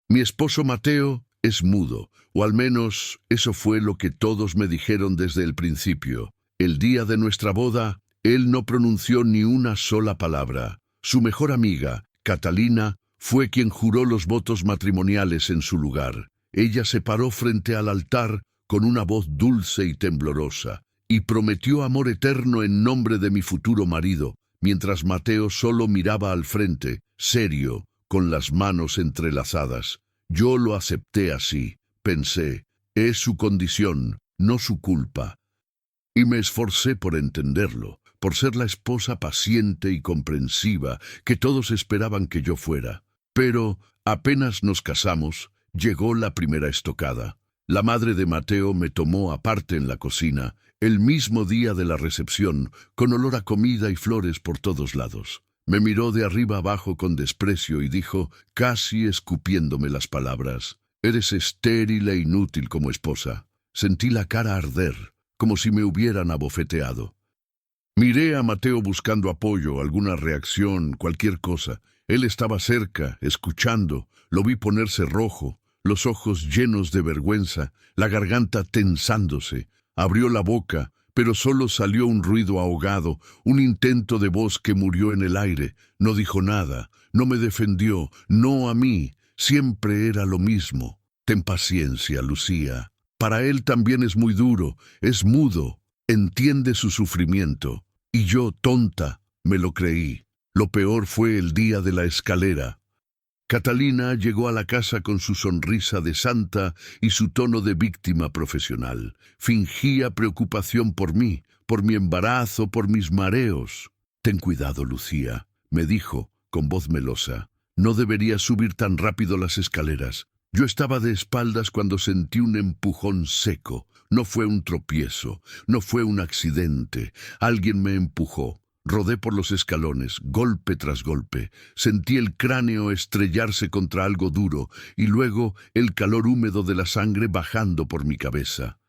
Mi esposo Mateo es mudo, o al menos eso fue lo que todos me dijeron desde el principio. El día de nuestra boda, él no pronunció ni una sola palabra. Su mejor amiga, Catalina, fue quien juró los votos matrimoniales en su lugar. Ella se paró frente al altar con una voz dulce y temblorosa, y prometió amor eterno en nombre de mi futuro marido, mientras Mateo solo miraba al frente, serio, con las manos entrelazadas. Yo lo acepté así, pensé, es su condición, no su culpa. Y me esforcé por entenderlo, por ser la esposa paciente y comprensiva que todos esperaban que yo fuera. Pero, apenas nos casamos, llegó la primera estocada. La madre de Mateo me tomó aparte en la cocina, el mismo día de la recepción, con olor a comida y flores por todos lados. Me miró de arriba abajo con desprecio y dijo, casi escupiéndome las palabras, «Eres estéril e inútil como esposa». Sentí la cara arder, como si me hubieran abofeteado. Miré a Mateo buscando apoyo, alguna reacción, cualquier cosa. Él estaba cerca, escuchando. Lo vi ponerse rojo, los ojos llenos de vergüenza, la garganta tensándose. Abrió la boca, pero solo salió un ruido ahogado, un intento de voz que murió en el aire. No dijo nada, no me defendió, no a mí. Siempre era lo mismo. Ten paciencia, Lucía. Para él también es muy duro, es mudo, entiende su sufrimiento. Y yo, tonta, me lo creí. Lo peor fue el día de la escalera. Catalina llegó a la casa con su sonrisa de santa y su tono de víctima profesional. Fingía preocupación por mí, por mi embarazo, por mis mareos. «Ten cuidado, Lucía», me dijo, con voz melosa. «No deberías subir tan rápido las escaleras». Yo estaba de espaldas cuando sentí un empujón seco. No fue un tropiezo, no fue un accidente. Alguien me empujó. Rodé por los escalones, golpe tras golpe. Sentí el cráneo estrellarse contra algo duro y luego el calor húmedo de la sangre bajando por mi cabeza.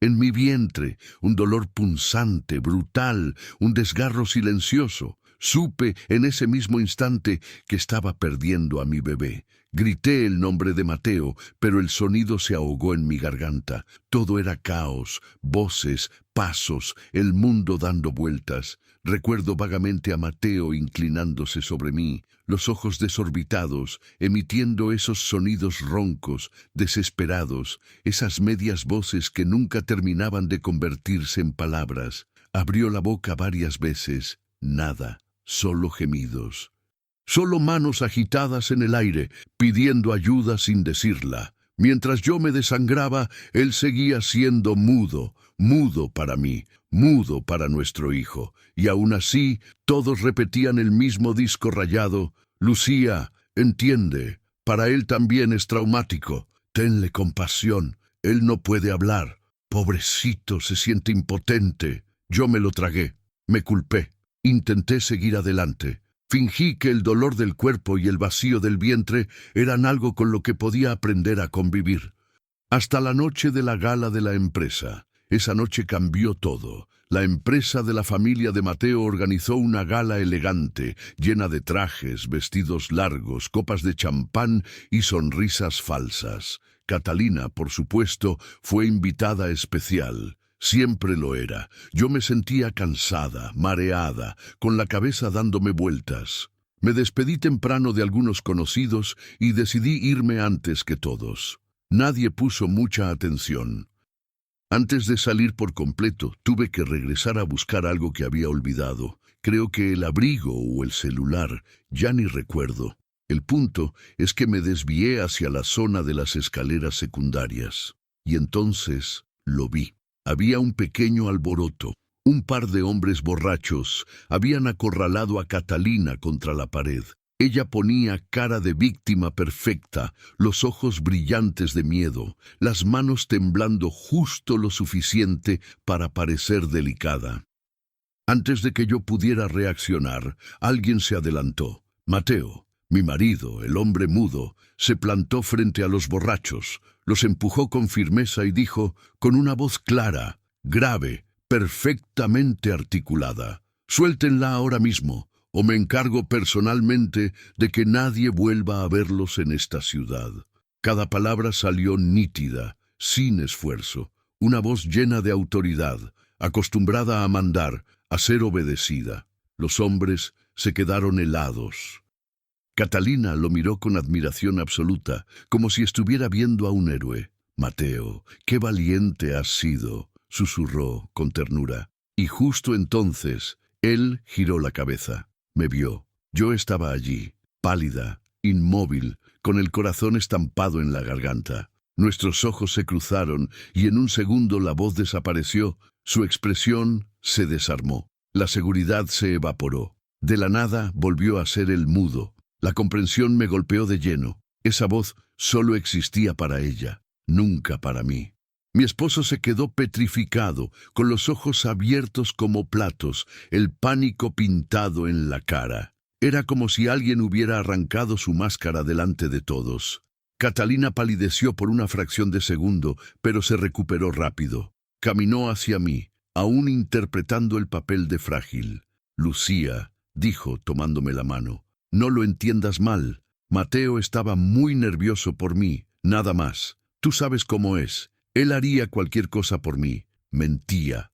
En mi vientre, un dolor punzante, brutal, un desgarro silencioso. Supe en ese mismo instante que estaba perdiendo a mi bebé. Grité el nombre de Mateo, pero el sonido se ahogó en mi garganta. Todo era caos, voces, pasos, el mundo dando vueltas. Recuerdo vagamente a Mateo inclinándose sobre mí, los ojos desorbitados, emitiendo esos sonidos roncos, desesperados, esas medias voces que nunca terminaban de convertirse en palabras. Abrió la boca varias veces. Nada, solo gemidos. Solo manos agitadas en el aire, pidiendo ayuda sin decirla. Mientras yo me desangraba, él seguía siendo mudo, mudo para mí, mudo para nuestro hijo. Y aún así, todos repetían el mismo disco rayado. «Lucía, entiende, para él también es traumático. Tenle compasión, él no puede hablar. Pobrecito, se siente impotente». Yo me lo tragué, me culpé. Intenté seguir adelante. Fingí que el dolor del cuerpo y el vacío del vientre eran algo con lo que podía aprender a convivir. Hasta la noche de la gala de la empresa. Esa noche cambió todo. La empresa de la familia de Mateo organizó una gala elegante, llena de trajes, vestidos largos, copas de champán y sonrisas falsas. Catalina, por supuesto, fue invitada especial. Siempre lo era. Yo me sentía cansada, mareada, con la cabeza dándome vueltas. Me despedí temprano de algunos conocidos y decidí irme antes que todos. Nadie puso mucha atención. Antes de salir por completo, tuve que regresar a buscar algo que había olvidado. Creo que el abrigo o el celular, ya ni recuerdo. El punto es que me desvié hacia la zona de las escaleras secundarias. Y entonces lo vi. Había un pequeño alboroto. Un par de hombres borrachos habían acorralado a Catalina contra la pared. Ella ponía cara de víctima perfecta, los ojos brillantes de miedo, las manos temblando justo lo suficiente para parecer delicada. Antes de que yo pudiera reaccionar, alguien se adelantó. Mateo, mi marido, el hombre mudo, se plantó frente a los borrachos, los empujó con firmeza y dijo, con una voz clara, grave, perfectamente articulada: «Suéltenla ahora mismo, o me encargo personalmente de que nadie vuelva a verlos en esta ciudad. Cada palabra salió nítida, sin esfuerzo, una voz llena de autoridad, acostumbrada a mandar, a ser obedecida. Los hombres se quedaron helados. Catalina lo miró con admiración absoluta, como si estuviera viendo a un héroe. «Mateo, qué valiente has sido», susurró con ternura. Y justo entonces, él giró la cabeza. Me vio. Yo estaba allí, pálida, inmóvil, con el corazón estampado en la garganta. Nuestros ojos se cruzaron y en un segundo la voz desapareció. Su expresión se desarmó. La seguridad se evaporó. De la nada volvió a ser el mudo. La comprensión me golpeó de lleno. Esa voz solo existía para ella, nunca para mí. Mi esposo se quedó petrificado, con los ojos abiertos como platos, el pánico pintado en la cara. Era como si alguien hubiera arrancado su máscara delante de todos. Catalina palideció por una fracción de segundo, pero se recuperó rápido. Caminó hacia mí, aún interpretando el papel de frágil. «Lucía», dijo, tomándome la mano, «no lo entiendas mal. Mateo estaba muy nervioso por mí, nada más. Tú sabes cómo es. Él haría cualquier cosa por mí». Mentía.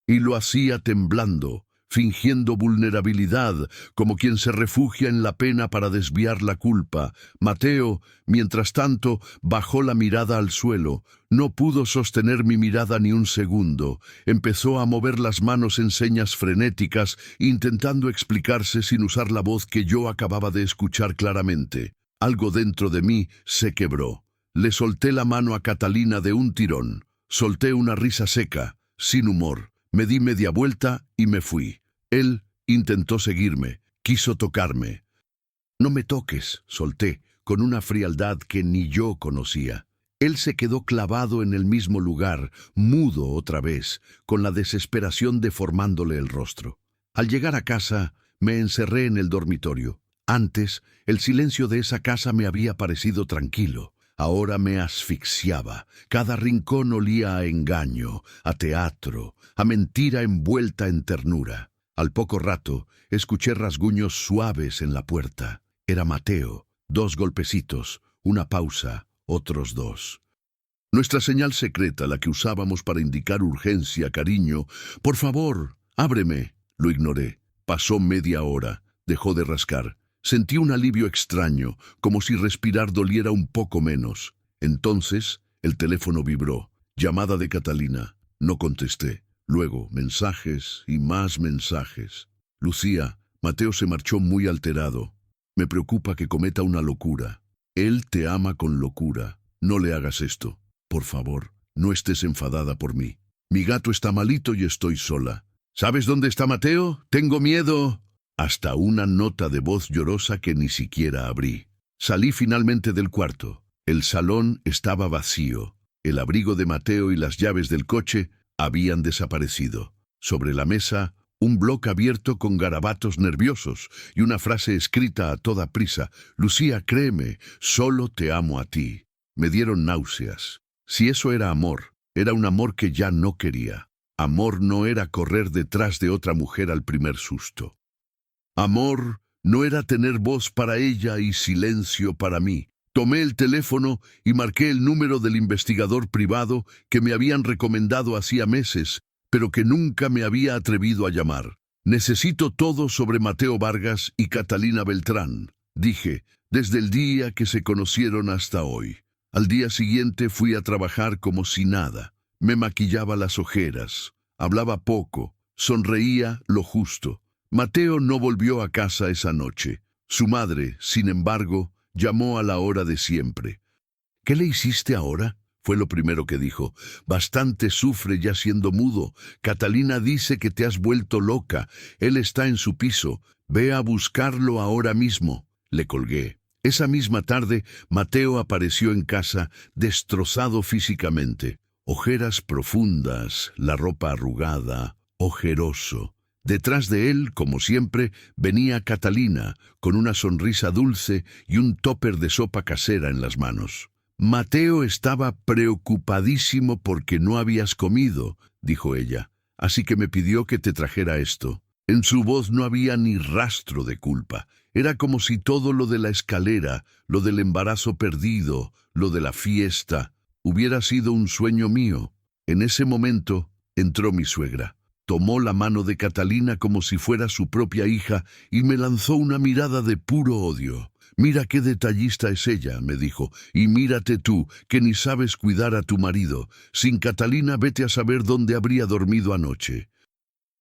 Y lo hacía temblando, fingiendo vulnerabilidad, como quien se refugia en la pena para desviar la culpa. Mateo, mientras tanto, bajó la mirada al suelo. No pudo sostener mi mirada ni un segundo. Empezó a mover las manos en señas frenéticas, intentando explicarse sin usar la voz que yo acababa de escuchar claramente. Algo dentro de mí se quebró. Le solté la mano a Catalina de un tirón. Solté una risa seca, sin humor. Me di media vuelta y me fui. Él intentó seguirme, quiso tocarme. «No me toques», solté, con una frialdad que ni yo conocía. Él se quedó clavado en el mismo lugar, mudo otra vez, con la desesperación deformándole el rostro. Al llegar a casa, me encerré en el dormitorio. Antes, el silencio de esa casa me había parecido tranquilo. Ahora me asfixiaba. Cada rincón olía a engaño, a teatro, a mentira envuelta en ternura. Al poco rato, escuché rasguños suaves en la puerta. Era Mateo. 2 golpecitos, una pausa, otros 2. Nuestra señal secreta, la que usábamos para indicar urgencia, cariño. «Por favor, ábreme». Lo ignoré. Pasó media hora. Dejó de rascar. Sentí un alivio extraño, como si respirar doliera un poco menos. Entonces, el teléfono vibró. Llamada de Catalina. No contesté. Luego, mensajes y más mensajes. «Lucía, Mateo se marchó muy alterado. Me preocupa que cometa una locura. Él te ama con locura. No le hagas esto. Por favor, no estés enfadada por mí. Mi gato está malito y estoy sola. ¿Sabes dónde está Mateo? Tengo miedo». Hasta una nota de voz llorosa que ni siquiera abrí. Salí finalmente del cuarto. El salón estaba vacío. El abrigo de Mateo y las llaves del coche habían desaparecido. Sobre la mesa, un bloc abierto con garabatos nerviosos y una frase escrita a toda prisa. «Lucía, créeme, solo te amo a ti». Me dieron náuseas. Si eso era amor, era un amor que ya no quería. Amor no era correr detrás de otra mujer al primer susto. Amor no era tener voz para ella y silencio para mí. Tomé el teléfono y marqué el número del investigador privado que me habían recomendado hacía meses, pero que nunca me había atrevido a llamar. «Necesito todo sobre Mateo Vargas y Catalina Beltrán», dije, desde el día que se conocieron hasta hoy. Al día siguiente fui a trabajar como si nada. Me maquillaba las ojeras, hablaba poco, sonreía lo justo. Mateo no volvió a casa esa noche. Su madre, sin embargo, llamó a la hora de siempre. «¿Qué le hiciste ahora?», fue lo primero que dijo. «Bastante sufre ya siendo mudo. Catalina dice que te has vuelto loca. Él está en su piso. Ve a buscarlo ahora mismo». Le colgué. Esa misma tarde, Mateo apareció en casa, destrozado físicamente. Ojeras profundas, la ropa arrugada, ojeroso. Detrás de él, como siempre, venía Catalina, con una sonrisa dulce y un tóper de sopa casera en las manos. «Mateo estaba preocupadísimo porque no habías comido», dijo ella, «así que me pidió que te trajera esto». En su voz no había ni rastro de culpa. Era como si todo lo de la escalera, lo del embarazo perdido, lo de la fiesta, hubiera sido un sueño mío. En ese momento entró mi suegra. Tomó la mano de Catalina como si fuera su propia hija y me lanzó una mirada de puro odio. «Mira qué detallista es ella», me dijo, «y mírate tú, que ni sabes cuidar a tu marido. Sin Catalina vete a saber dónde habría dormido anoche».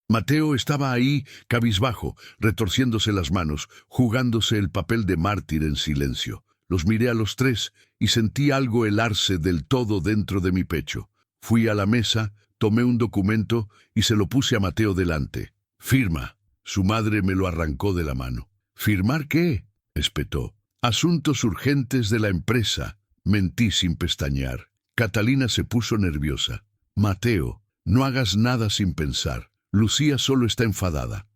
Mateo estaba ahí, cabizbajo, retorciéndose las manos, jugándose el papel de mártir en silencio. Los miré a los tres y sentí algo helarse del todo dentro de mi pecho. Fui a la mesa, tomé un documento y se lo puse a Mateo delante. «Firma». Su madre me lo arrancó de la mano. «¿Firmar qué?», espetó. «Asuntos urgentes de la empresa». Mentí sin pestañear. Catalina se puso nerviosa. «Mateo, no hagas nada sin pensar. Lucía solo está enfadada».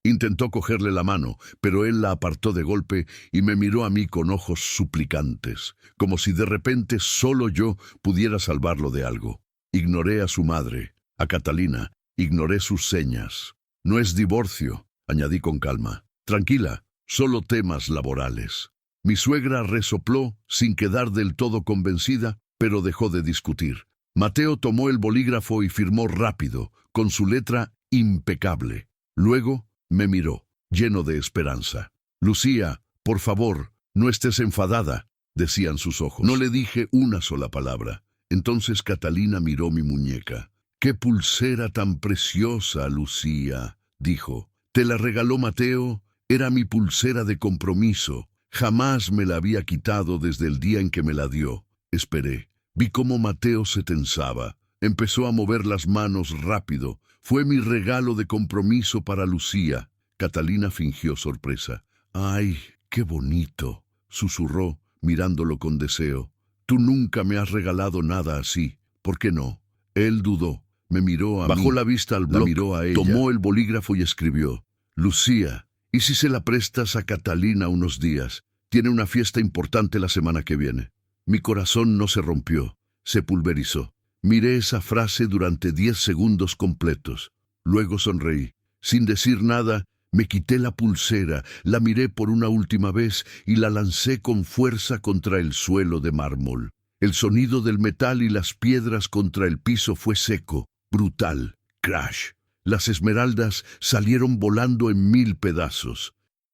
Intentó cogerle la mano, pero él la apartó de golpe y me miró a mí con ojos suplicantes, como si de repente solo yo pudiera salvarlo de algo. Ignoré a su madre, a Catalina, ignoré sus señas. «No es divorcio», añadí con calma. «Tranquila, solo temas laborales». Mi suegra resopló sin quedar del todo convencida, pero dejó de discutir. Mateo tomó el bolígrafo y firmó rápido, con su letra impecable. Luego me miró, lleno de esperanza. «Lucía, por favor, no estés enfadada», decían sus ojos. No le dije una sola palabra. Entonces Catalina miró mi muñeca. «¡Qué pulsera tan preciosa, Lucía!», dijo. «Te la regaló Mateo. Era mi pulsera de compromiso. Jamás me la había quitado desde el día en que me la dio». Esperé. Vi cómo Mateo se tensaba. Empezó a mover las manos rápido. «Fue mi regalo de compromiso para Lucía». Catalina fingió sorpresa. «¡Ay, qué bonito!», susurró, mirándolo con deseo. «Tú nunca me has regalado nada así. ¿Por qué no?». Él dudó. Me miró a mí. Bajó la vista al bloc, miró a ella. Tomó el bolígrafo y escribió. «Lucía, ¿y si se la prestas a Catalina unos días? Tiene una fiesta importante la semana que viene». Mi corazón no se rompió, se pulverizó. Miré esa frase durante 10 segundos completos. Luego sonreí. Sin decir nada, me quité la pulsera, la miré por una última vez y la lancé con fuerza contra el suelo de mármol. El sonido del metal y las piedras contra el piso fue seco, brutal. Crash. Las esmeraldas salieron volando en 1000 pedazos.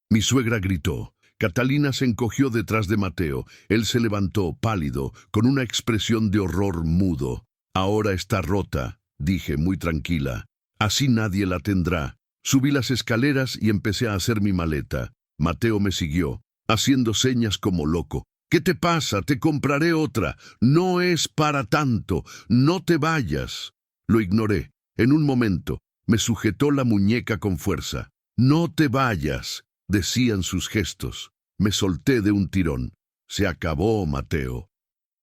Mi suegra gritó. Catalina se encogió detrás de Mateo. Él se levantó, pálido, con una expresión de horror mudo. «Ahora está rota», dije muy tranquila. «Así nadie la tendrá». Subí las escaleras y empecé a hacer mi maleta. Mateo me siguió, haciendo señas como loco. «¿Qué te pasa? Te compraré otra. No es para tanto. No te vayas». Lo ignoré. En un momento, me sujetó la muñeca con fuerza. «No te vayas», decían sus gestos. Me solté de un tirón. «Se acabó, Mateo».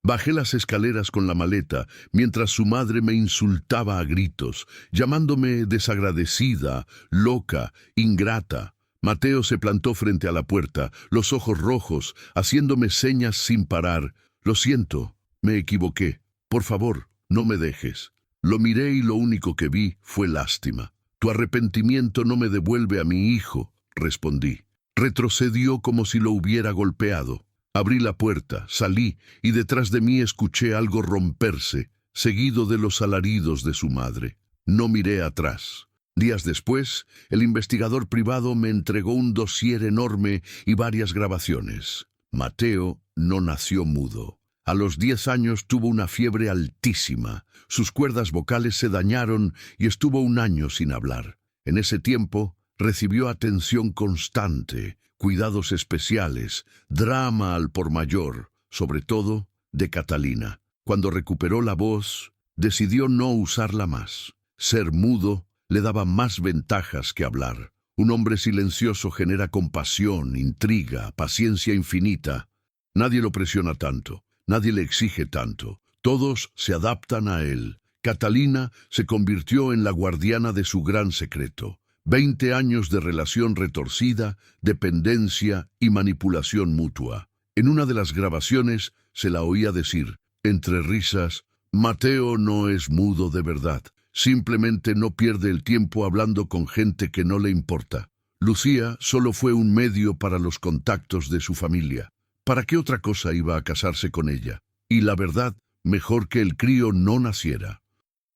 Bajé las escaleras con la maleta, mientras su madre me insultaba a gritos, llamándome desagradecida, loca, ingrata. Mateo se plantó frente a la puerta, los ojos rojos, haciéndome señas sin parar. «Lo siento, me equivoqué. Por favor, no me dejes». Lo miré y lo único que vi fue lástima. «Tu arrepentimiento no me devuelve a mi hijo», respondí. Retrocedió como si lo hubiera golpeado. Abrí la puerta, salí y detrás de mí escuché algo romperse, seguido de los alaridos de su madre. No miré atrás. Días después, el investigador privado me entregó un dossier enorme y varias grabaciones. Mateo no nació mudo. A los 10 años tuvo una fiebre altísima. Sus cuerdas vocales se dañaron y estuvo 1 año sin hablar. En ese tiempo, recibió atención constante, cuidados especiales, drama al por mayor, sobre todo de Catalina. Cuando recuperó la voz, decidió no usarla más. Ser mudo le daba más ventajas que hablar. Un hombre silencioso genera compasión, intriga, paciencia infinita. Nadie lo presiona tanto, nadie le exige tanto. Todos se adaptan a él. Catalina se convirtió en la guardiana de su gran secreto. 20 años de relación retorcida, dependencia y manipulación mutua. En una de las grabaciones se la oía decir, entre risas, «Mateo no es mudo de verdad. Simplemente no pierde el tiempo hablando con gente que no le importa. Lucía solo fue un medio para los contactos de su familia. ¿Para qué otra cosa iba a casarse con ella? Y la verdad, mejor que el crío no naciera.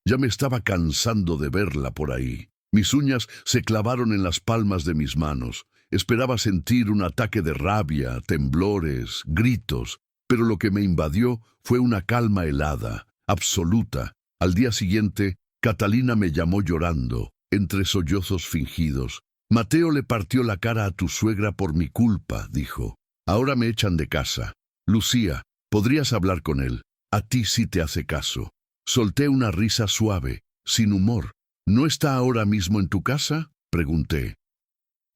Ya me estaba cansando de verla por ahí. Mis uñas se clavaron en las palmas de mis manos. Esperaba sentir un ataque de rabia, temblores, gritos, pero lo que me invadió fue una calma helada, absoluta. Al día siguiente, Catalina me llamó llorando, entre sollozos fingidos. Mateo le partió la cara a tu suegra por mi culpa, dijo. Ahora me echan de casa. Lucía, podrías hablar con él. A ti sí te hace caso. Solté una risa suave, sin humor. ¿No está ahora mismo en tu casa?, pregunté.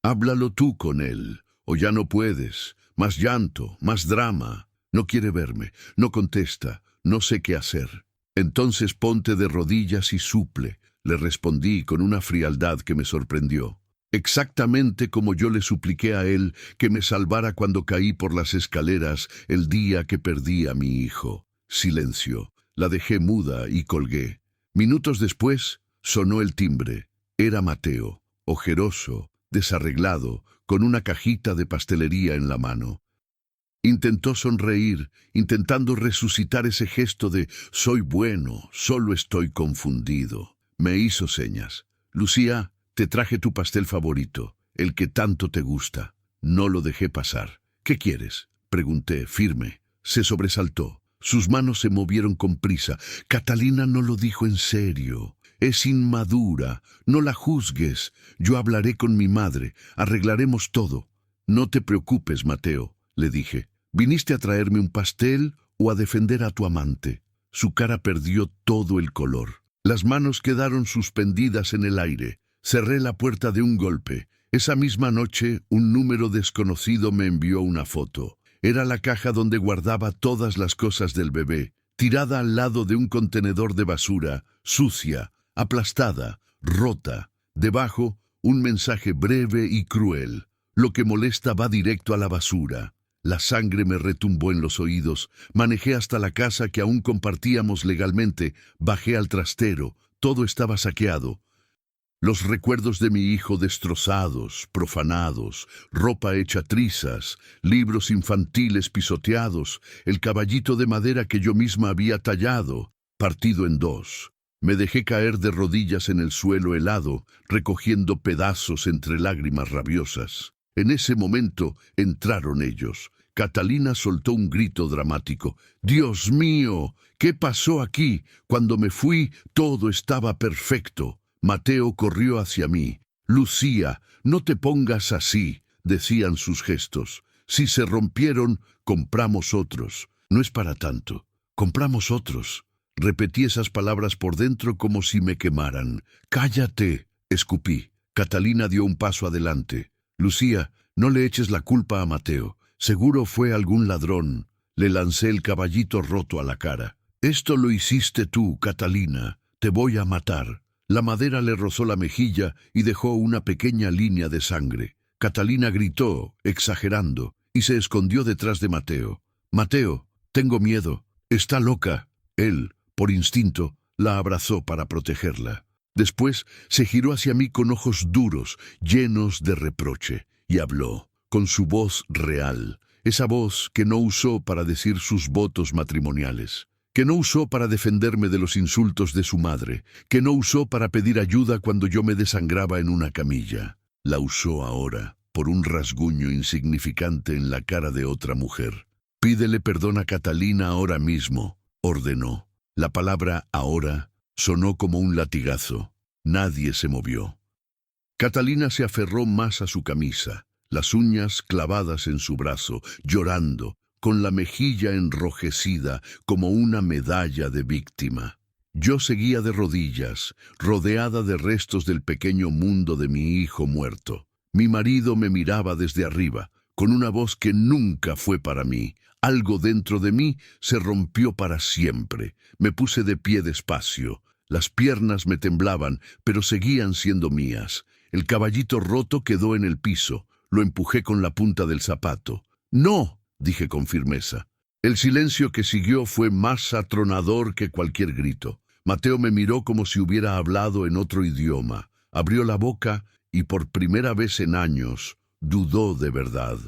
Háblalo tú con él, o ya no puedes. Más llanto, más drama. No quiere verme, no contesta, no sé qué hacer. Entonces ponte de rodillas y suple, le respondí con una frialdad que me sorprendió. Exactamente como yo le supliqué a él que me salvara cuando caí por las escaleras el día que perdí a mi hijo. Silencio. La dejé muda y colgué. Minutos después sonó el timbre. Era Mateo, ojeroso, desarreglado, con una cajita de pastelería en la mano. Intentó sonreír, intentando resucitar ese gesto de «soy bueno, solo estoy confundido». Me hizo señas. «Lucía, te traje tu pastel favorito, el que tanto te gusta». No lo dejé pasar. «¿Qué quieres?», pregunté, firme. Se sobresaltó. Sus manos se movieron con prisa. «Catalina no lo dijo en serio. Es inmadura. No la juzgues. Yo hablaré con mi madre. Arreglaremos todo». «No te preocupes, Mateo», le dije. «¿Viniste a traerme un pastel o a defender a tu amante?». Su cara perdió todo el color. Las manos quedaron suspendidas en el aire. Cerré la puerta de un golpe. Esa misma noche, un número desconocido me envió una foto. Era la caja donde guardaba todas las cosas del bebé, tirada al lado de un contenedor de basura, sucia, aplastada, rota. Debajo, un mensaje breve y cruel. «Lo que molesta va directo a la basura». La sangre me retumbó en los oídos. Manejé hasta la casa que aún compartíamos legalmente. Bajé al trastero. Todo estaba saqueado. Los recuerdos de mi hijo destrozados, profanados, ropa hecha trizas, libros infantiles pisoteados, el caballito de madera que yo misma había tallado, partido en dos. Me dejé caer de rodillas en el suelo helado, recogiendo pedazos entre lágrimas rabiosas. En ese momento entraron ellos. Catalina soltó un grito dramático. «¡Dios mío! ¿Qué pasó aquí? Cuando me fui, todo estaba perfecto». Mateo corrió hacia mí. «Lucía, no te pongas así», decían sus gestos. «Si se rompieron, compramos otros. No es para tanto. Compramos otros». Repetí esas palabras por dentro como si me quemaran. «Cállate», escupí. Catalina dio un paso adelante. «Lucía, no le eches la culpa a Mateo. Seguro fue algún ladrón». Le lancé el caballito roto a la cara. «Esto lo hiciste tú, Catalina. Te voy a matar». La madera le rozó la mejilla y dejó una pequeña línea de sangre. Catalina gritó, exagerando, y se escondió detrás de Mateo. «Mateo, tengo miedo. Está loca». Él, por instinto, la abrazó para protegerla. Después se giró hacia mí con ojos duros, llenos de reproche, y habló, con su voz real, esa voz que no usó para decir sus votos matrimoniales, que no usó para defenderme de los insultos de su madre, que no usó para pedir ayuda cuando yo me desangraba en una camilla. La usó ahora, por un rasguño insignificante en la cara de otra mujer. «Pídele perdón a Catalina ahora mismo», ordenó. La palabra «ahora» sonó como un latigazo. Nadie se movió. Catalina se aferró más a su camisa, las uñas clavadas en su brazo, llorando, con la mejilla enrojecida como una medalla de víctima. Yo seguía de rodillas, rodeada de restos del pequeño mundo de mi hijo muerto. Mi marido me miraba desde arriba, con una voz que nunca fue para mí. Algo dentro de mí se rompió para siempre. Me puse de pie despacio. Las piernas me temblaban, pero seguían siendo mías. El caballito roto quedó en el piso. Lo empujé con la punta del zapato. «¡No!», dije con firmeza. El silencio que siguió fue más atronador que cualquier grito. Mateo me miró como si hubiera hablado en otro idioma. Abrió la boca y por primera vez en años dudó de verdad.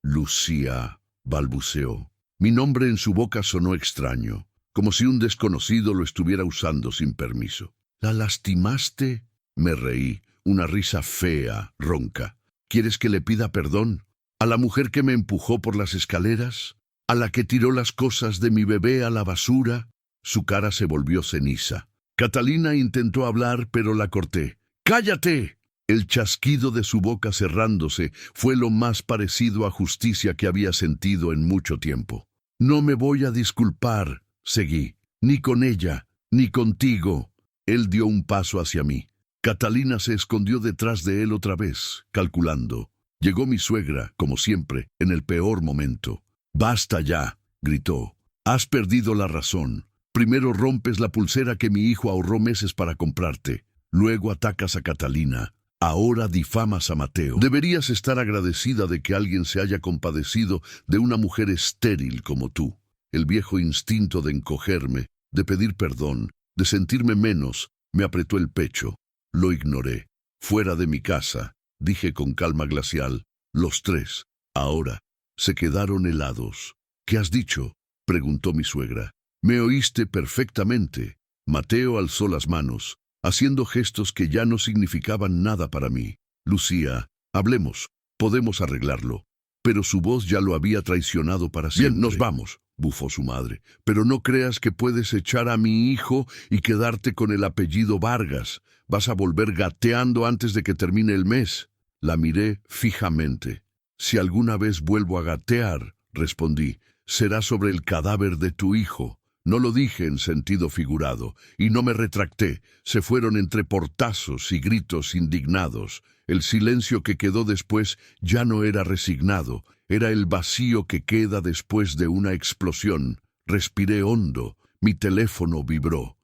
Lucía, balbuceó. Mi nombre en su boca sonó extraño, como si un desconocido lo estuviera usando sin permiso. ¿La lastimaste? Me reí, una risa fea, ronca. ¿Quieres que le pida perdón? ¿A la mujer que me empujó por las escaleras? ¿A la que tiró las cosas de mi bebé a la basura? Su cara se volvió ceniza. Catalina intentó hablar, pero la corté. ¡Cállate! El chasquido de su boca cerrándose fue lo más parecido a justicia que había sentido en mucho tiempo. No me voy a disculpar, seguí, ni con ella, ni contigo. Él dio un paso hacia mí. Catalina se escondió detrás de él otra vez, calculando. Llegó mi suegra, como siempre, en el peor momento. «Basta ya», gritó. «Has perdido la razón. Primero rompes la pulsera que mi hijo ahorró meses para comprarte. Luego atacas a Catalina. Ahora difamas a Mateo. Deberías estar agradecida de que alguien se haya compadecido de una mujer estéril como tú». El viejo instinto de encogerme, de pedir perdón, de sentirme menos, me apretó el pecho. Lo ignoré. «Fuera de mi casa», dije con calma glacial. Los tres, ahora, se quedaron helados. «¿Qué has dicho?», preguntó mi suegra. «Me oíste perfectamente». Mateo alzó las manos, haciendo gestos que ya no significaban nada para mí. «Lucía, hablemos. Podemos arreglarlo». Pero su voz ya lo había traicionado para siempre. «Bien, nos vamos», bufó su madre. «Pero no creas que puedes echar a mi hijo y quedarte con el apellido Vargas. Vas a volver gateando antes de que termine el mes». La miré fijamente. «Si alguna vez vuelvo a gatear», respondí, «será sobre el cadáver de tu hijo». No lo dije en sentido figurado, y no me retracté. Se fueron entre portazos y gritos indignados. El silencio que quedó después ya no era resignado, era el vacío que queda después de una explosión. Respiré hondo, mi teléfono vibró.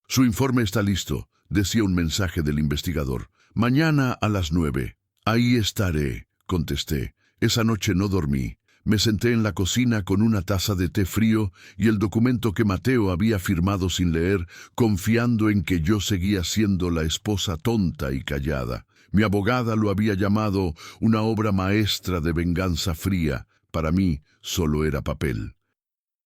«Su informe está listo», decía un mensaje del investigador. «Mañana a las 9. Ahí estaré», contesté. Esa noche no dormí. Me senté en la cocina con una taza de té frío y el documento que Mateo había firmado sin leer, confiando en que yo seguía siendo la esposa tonta y callada. Mi abogada lo había llamado una obra maestra de venganza fría. Para mí solo era papel.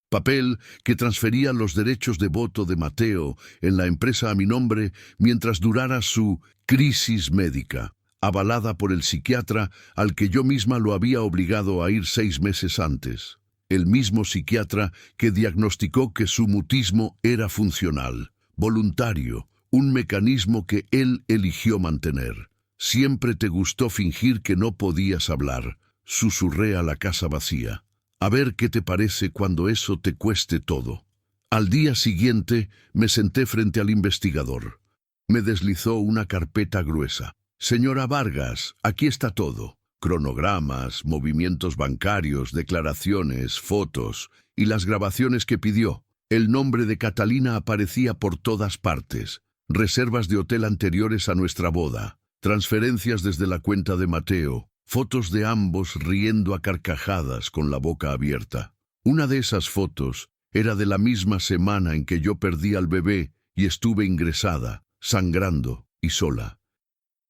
Papel que transfería los derechos de voto de Mateo en la empresa a mi nombre mientras durara su crisis médica, avalada por el psiquiatra al que yo misma lo había obligado a ir 6 meses antes. El mismo psiquiatra que diagnosticó que su mutismo era funcional, voluntario, un mecanismo que él eligió mantener. «Siempre te gustó fingir que no podías hablar», susurré a la casa vacía. «A ver qué te parece cuando eso te cueste todo». Al día siguiente me senté frente al investigador. Me deslizó una carpeta gruesa. «Señora Vargas, aquí está todo. Cronogramas, movimientos bancarios, declaraciones, fotos y las grabaciones que pidió. El nombre de Catalina aparecía por todas partes. Reservas de hotel anteriores a nuestra boda. Transferencias desde la cuenta de Mateo. Fotos de ambos riendo a carcajadas con la boca abierta. Una de esas fotos era de la misma semana en que yo perdí al bebé y estuve ingresada, sangrando y sola.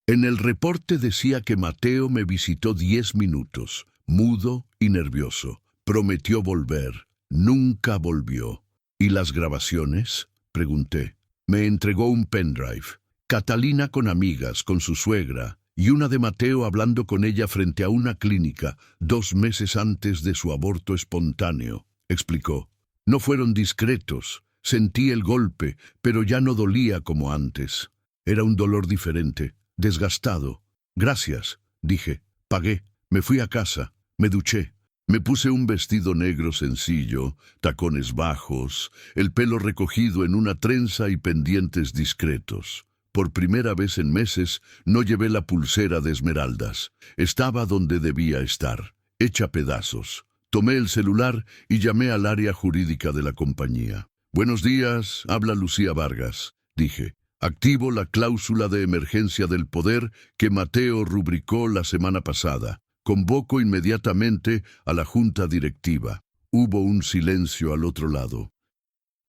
En el reporte decía que Mateo me visitó 10 minutos, mudo y nervioso. Prometió volver. Nunca volvió. «¿Y las grabaciones?», pregunté. Me entregó un pendrive. Catalina con amigas, con su suegra, y una de Mateo hablando con ella frente a una clínica 2 meses antes de su aborto espontáneo, explicó. «No fueron discretos. Sentí el golpe, pero ya no dolía como antes. Era un dolor diferente. Desgastado. «Gracias», dije. Pagué. Me fui a casa. Me duché. Me puse un vestido negro sencillo, tacones bajos, el pelo recogido en una trenza y pendientes discretos. Por primera vez en meses no llevé la pulsera de esmeraldas. Estaba donde debía estar, hecha pedazos. Tomé el celular y llamé al área jurídica de la compañía. «Buenos días, habla Lucía Vargas», dije. «Activo la cláusula de emergencia del poder que Mateo rubricó la semana pasada. Convoco inmediatamente a la junta directiva». Hubo un silencio al otro lado.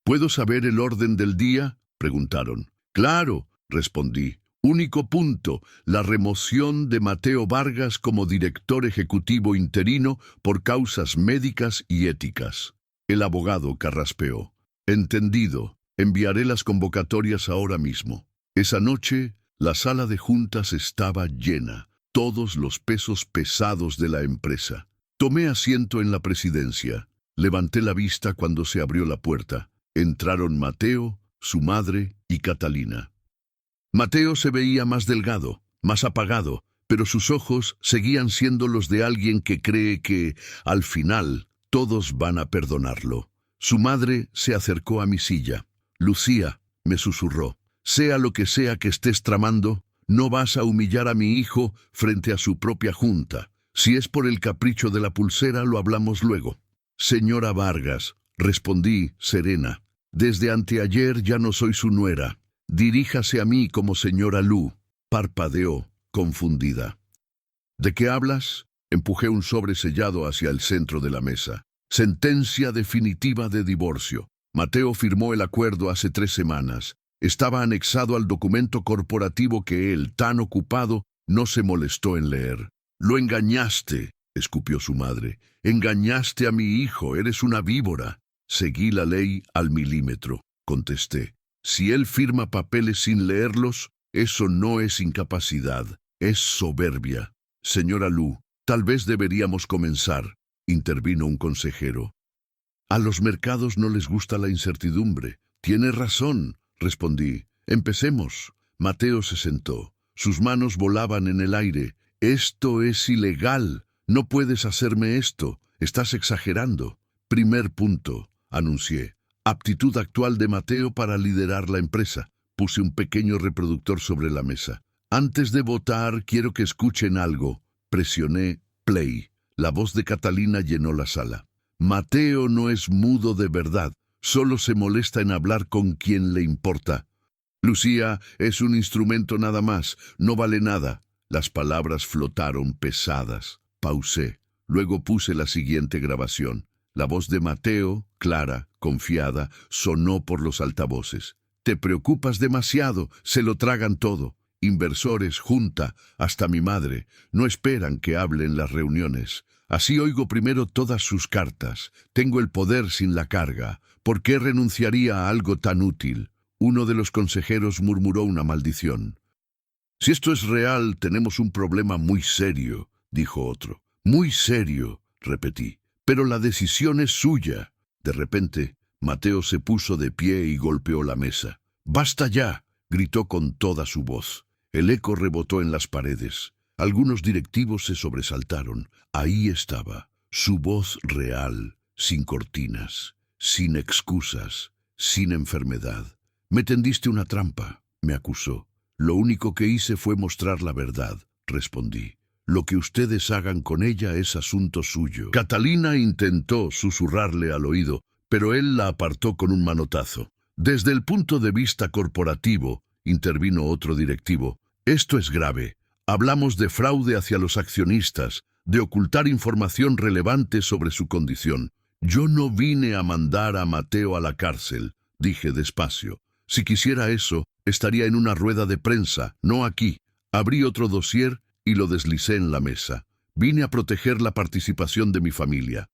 «¿Puedo saber el orden del día?», preguntaron. Claro, respondí. Único punto, la remoción de Mateo Vargas como director ejecutivo interino por causas médicas y éticas. El abogado carraspeó. Entendido, enviaré las convocatorias ahora mismo. Esa noche, la sala de juntas estaba llena, todos los pesos pesados de la empresa. Tomé asiento en la presidencia. Levanté la vista cuando se abrió la puerta. Entraron Mateo, su madre y Catalina. Mateo se veía más delgado, más apagado, pero sus ojos seguían siendo los de alguien que cree que, al final, todos van a perdonarlo. Su madre se acercó a mi silla. Lucía, me susurró, sea lo que sea que estés tramando, no vas a humillar a mi hijo frente a su propia junta. Si es por el capricho de la pulsera, lo hablamos luego. Señora Vargas, respondí, serena, desde anteayer ya no soy su nuera. Diríjase a mí como señora Lu. Parpadeó, confundida. ¿De qué hablas? Empujé un sobre sellado hacia el centro de la mesa. Sentencia definitiva de divorcio. Mateo firmó el acuerdo hace 3 semanas. Estaba anexado al documento corporativo que él, tan ocupado, no se molestó en leer. Lo engañaste, escupió su madre. Engañaste a mi hijo, eres una víbora. Seguí la ley al milímetro, contesté. Si él firma papeles sin leerlos, eso no es incapacidad, es soberbia. Señora Lu, tal vez deberíamos comenzar, intervino un consejero. A los mercados no les gusta la incertidumbre. Tiene razón, respondí. Empecemos. Mateo se sentó. Sus manos volaban en el aire. Esto es ilegal. No puedes hacerme esto. Estás exagerando. Primer punto, anuncié. Aptitud actual de Mateo para liderar la empresa. Puse un pequeño reproductor sobre la mesa. Antes de votar, quiero que escuchen algo. Presioné play. La voz de Catalina llenó la sala. Mateo no es mudo de verdad. Solo se molesta en hablar con quien le importa. Lucía es un instrumento nada más. No vale nada. Las palabras flotaron pesadas. Pausé. Luego puse la siguiente grabación. La voz de Mateo, clara, confiada, sonó por los altavoces. Te preocupas demasiado, se lo tragan todo. Inversores, junta, hasta mi madre, no esperan que hable en las reuniones. Así oigo primero todas sus cartas. Tengo el poder sin la carga. ¿Por qué renunciaría a algo tan útil? Uno de los consejeros murmuró una maldición. Si esto es real, tenemos un problema muy serio, dijo otro. Muy serio, repetí. Pero la decisión es suya. De repente, Mateo se puso de pie y golpeó la mesa. ¡Basta ya!, gritó con toda su voz. El eco rebotó en las paredes. Algunos directivos se sobresaltaron. Ahí estaba, su voz real, sin cortinas, sin excusas, sin enfermedad. Me tendiste una trampa, me acusó. Lo único que hice fue mostrar la verdad, respondí. Lo que ustedes hagan con ella es asunto suyo. Catalina intentó susurrarle al oído, pero él la apartó con un manotazo. Desde el punto de vista corporativo, intervino otro directivo, esto es grave. Hablamos de fraude hacia los accionistas, de ocultar información relevante sobre su condición. Yo no vine a mandar a Mateo a la cárcel, dije despacio. Si quisiera eso, estaría en una rueda de prensa, no aquí. Abrí otro dossier y lo deslicé en la mesa. Vine a proteger la participación de mi familia.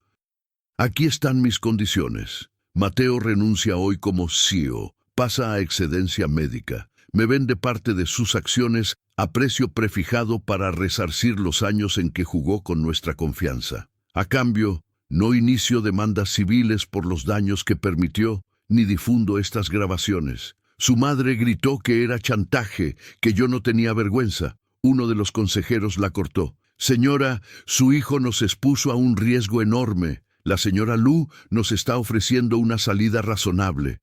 Aquí están mis condiciones. Mateo renuncia hoy como CEO, pasa a excedencia médica. Me vende parte de sus acciones a precio prefijado para resarcir los años en que jugó con nuestra confianza. A cambio, no inicio demandas civiles por los daños que permitió, ni difundo estas grabaciones. Su madre gritó que era chantaje, que yo no tenía vergüenza. Uno de los consejeros la cortó. Señora, su hijo nos expuso a un riesgo enorme. La señora Lu nos está ofreciendo una salida razonable.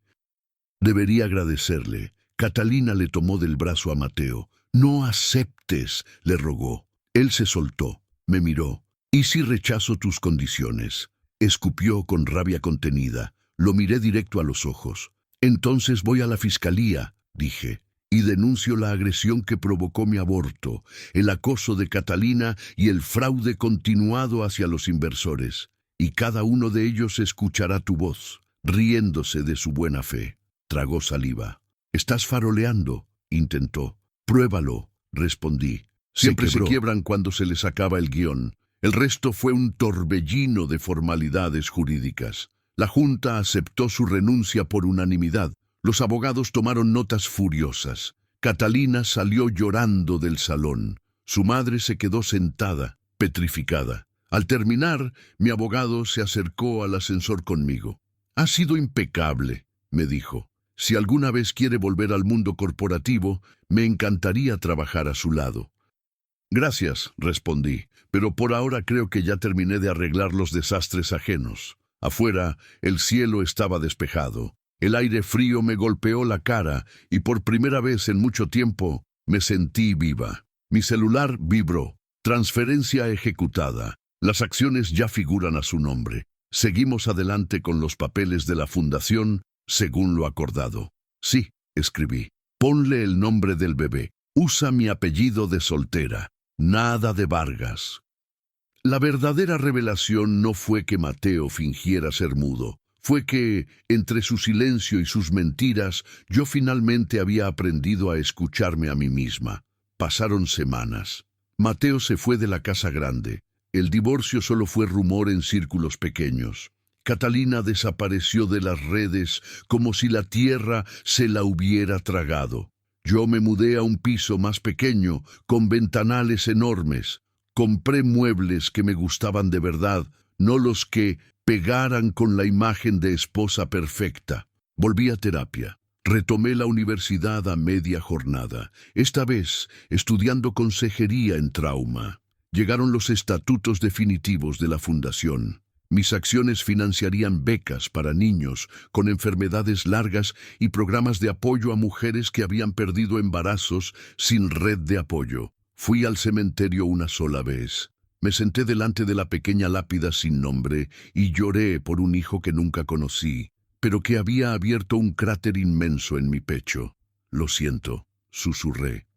Debería agradecerle. Catalina le tomó del brazo a Mateo. No aceptes, le rogó. Él se soltó, me miró. ¿Y si rechazo tus condiciones? Escupió con rabia contenida. Lo miré directo a los ojos. Entonces voy a la fiscalía, dije, y denuncio la agresión que provocó mi aborto, el acoso de Catalina y el fraude continuado hacia los inversores. Y cada uno de ellos escuchará tu voz, riéndose de su buena fe. Tragó saliva. Estás faroleando, intentó. Pruébalo, respondí. Siempre se quiebran cuando se les acaba el guión. El resto fue un torbellino de formalidades jurídicas. La Junta aceptó su renuncia por unanimidad. Los abogados tomaron notas furiosas. Catalina salió llorando del salón. Su madre se quedó sentada, petrificada. Al terminar, mi abogado se acercó al ascensor conmigo. «Ha sido impecable», me dijo. «Si alguna vez quiere volver al mundo corporativo, me encantaría trabajar a su lado». «Gracias», respondí, «pero por ahora creo que ya terminé de arreglar los desastres ajenos». Afuera, el cielo estaba despejado. El aire frío me golpeó la cara y por primera vez en mucho tiempo me sentí viva. Mi celular vibró. Transferencia ejecutada. Las acciones ya figuran a su nombre. Seguimos adelante con los papeles de la fundación, según lo acordado. Sí, escribí. Ponle el nombre del bebé. Usa mi apellido de soltera. Nada de Vargas. La verdadera revelación no fue que Mateo fingiera ser mudo. Fue que, entre su silencio y sus mentiras, yo finalmente había aprendido a escucharme a mí misma. Pasaron semanas. Mateo se fue de la casa grande. El divorcio solo fue rumor en círculos pequeños. Catalina desapareció de las redes como si la tierra se la hubiera tragado. Yo me mudé a un piso más pequeño, con ventanales enormes. Compré muebles que me gustaban de verdad, no los que pegaran con la imagen de esposa perfecta. Volví a terapia. Retomé la universidad a media jornada, esta vez estudiando consejería en trauma. Llegaron los estatutos definitivos de la fundación. Mis acciones financiarían becas para niños con enfermedades largas y programas de apoyo a mujeres que habían perdido embarazos sin red de apoyo. Fui al cementerio una sola vez. Me senté delante de la pequeña lápida sin nombre y lloré por un hijo que nunca conocí, pero que había abierto un cráter inmenso en mi pecho. «Lo siento», susurré.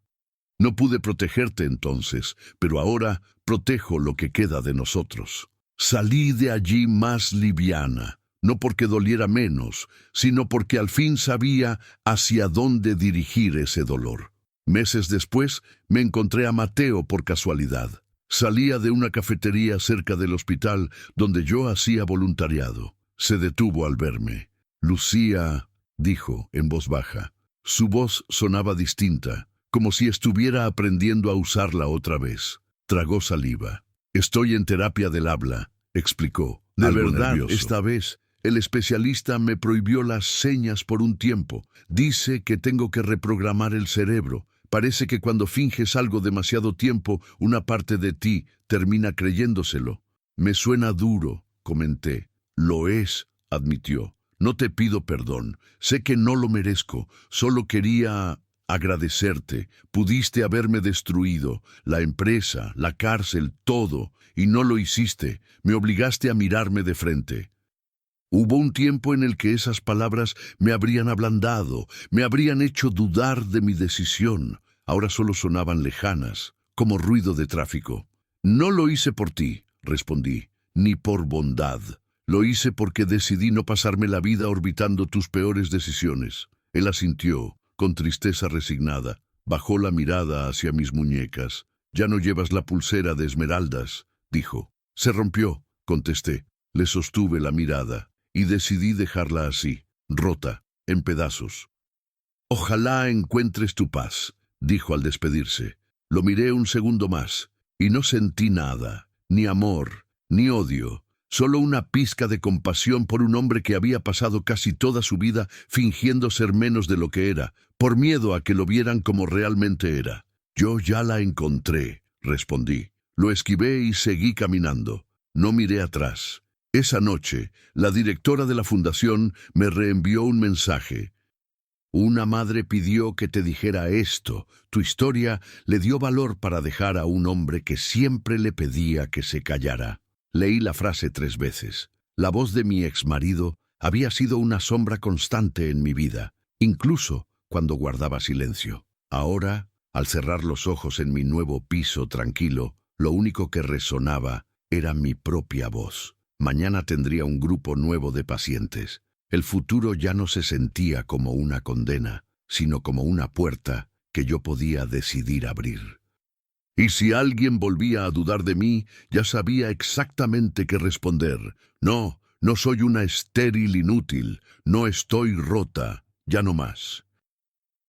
«No pude protegerte entonces, pero ahora protejo lo que queda de nosotros». Salí de allí más liviana, no porque doliera menos, sino porque al fin sabía hacia dónde dirigir ese dolor. Meses después me encontré a Mateo por casualidad. Salía de una cafetería cerca del hospital donde yo hacía voluntariado. Se detuvo al verme. «Lucía», dijo en voz baja. Su voz sonaba distinta, como si estuviera aprendiendo a usarla otra vez. Tragó saliva. «Estoy en terapia del habla», explicó. «De verdad, nervioso. Esta vez el especialista me prohibió las señas por un tiempo. Dice que tengo que reprogramar el cerebro. Parece que cuando finges algo demasiado tiempo, una parte de ti termina creyéndoselo». «Me suena duro», comenté. «Lo es», admitió. «No te pido perdón. Sé que no lo merezco. Solo quería agradecerte. Pudiste haberme destruido, la empresa, la cárcel, todo, y no lo hiciste. Me obligaste a mirarme de frente». Hubo un tiempo en el que esas palabras me habrían ablandado, me habrían hecho dudar de mi decisión. Ahora solo sonaban lejanas, como ruido de tráfico. «No lo hice por ti», respondí, «ni por bondad. Lo hice porque decidí no pasarme la vida orbitando tus peores decisiones». Él asintió, con tristeza resignada. Bajó la mirada hacia mis muñecas. «Ya no llevas la pulsera de esmeraldas», dijo. «Se rompió», contesté. Le sostuve la mirada y decidí dejarla así, rota, en pedazos. «Ojalá encuentres tu paz», dijo al despedirse. Lo miré un segundo más y no sentí nada, ni amor, ni odio, solo una pizca de compasión por un hombre que había pasado casi toda su vida fingiendo ser menos de lo que era, por miedo a que lo vieran como realmente era. «Yo ya la encontré», respondí. Lo esquivé y seguí caminando. No miré atrás. Esa noche, la directora de la fundación me reenvió un mensaje. «Una madre pidió que te dijera esto. Tu historia le dio valor para dejar a un hombre que siempre le pedía que se callara». Leí la frase 3 veces. La voz de mi exmarido había sido una sombra constante en mi vida, incluso cuando guardaba silencio. Ahora, al cerrar los ojos en mi nuevo piso tranquilo, lo único que resonaba era mi propia voz. Mañana tendría un grupo nuevo de pacientes. El futuro ya no se sentía como una condena, sino como una puerta que yo podía decidir abrir. Y si alguien volvía a dudar de mí, ya sabía exactamente qué responder. No, no soy una estéril inútil, no estoy rota, ya no más.